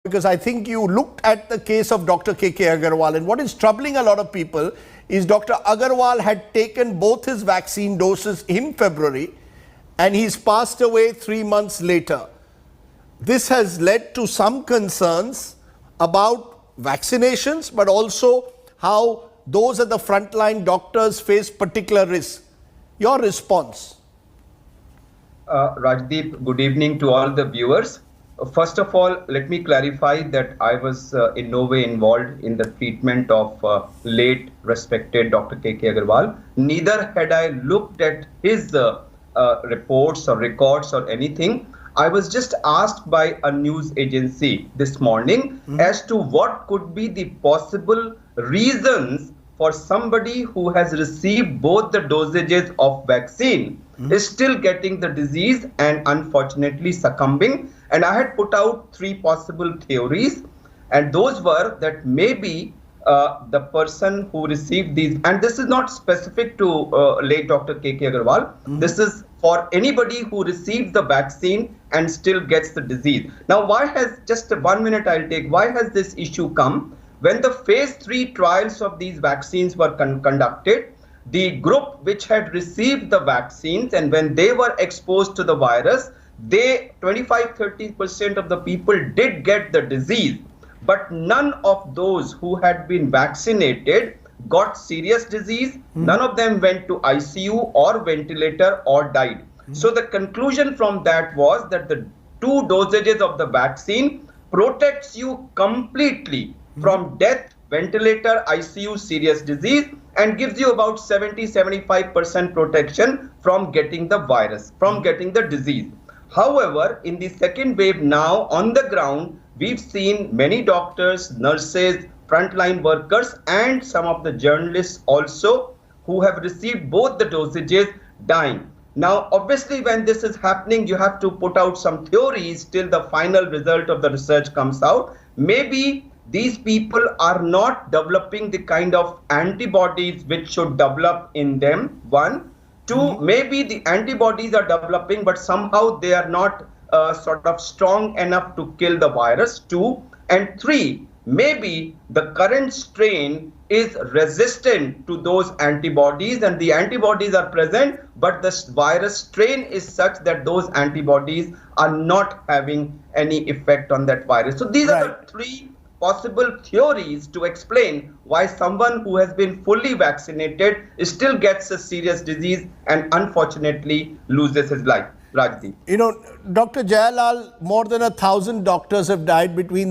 because I think you looked at the case of Dr. K.K. Agarwal, and what is troubling a lot of people is Dr. Agarwal had taken both his vaccine doses in February and he's passed away 3 months later. This has led to some concerns about vaccinations, but also how those at the frontline doctors face particular risks. Your response? Rajdeep, good evening to all the viewers. First of all, let me clarify that I was in no way involved in the treatment of late respected Dr. K.K. Agarwal. Neither had I looked at his reports or records or anything. I was just asked by a news agency this morning as to what could be the possible reasons for somebody who has received both the dosages of vaccine is still getting the disease and unfortunately succumbing. And I had put out 3 possible theories, and those were that maybe the person who received these, and this is not specific to late Dr. K.K. Agarwal, this is for anybody who receives the vaccine and still gets the disease. Now, why has, just 1 minute I'll take, why has this issue come? When the phase 3 trials of these vaccines were conducted, the group which had received the vaccines, and when they were exposed to the virus, 25-30% of the people did get the disease, but none of those who had been vaccinated got serious disease. None of them went to ICU or ventilator or died. So the conclusion from that was that the 2 dosages of the vaccine protects you completely from death, ventilator, ICU, serious disease, and gives you about 70-75% protection from getting the virus, from getting the disease. However, in the second wave now, on the ground, we've seen many doctors, nurses, frontline workers, and some of the journalists also who have received both the dosages dying. Now, obviously, when this is happening, you have to put out some theories till the final result of the research comes out. Maybe these people are not developing the kind of antibodies which should develop in them, 1. 2, maybe the antibodies are developing, but somehow they are not sort of strong enough to kill the virus, 2. And 3, maybe the current strain is resistant to those antibodies, and the antibodies are present, but the virus strain is such that those antibodies are not having any effect on that virus. So these are the 3 possible theories to explain why someone who has been fully vaccinated still gets a serious disease and unfortunately loses his life. Rajdeep. You know, Dr. Jayalal, more than 1,000 doctors have died between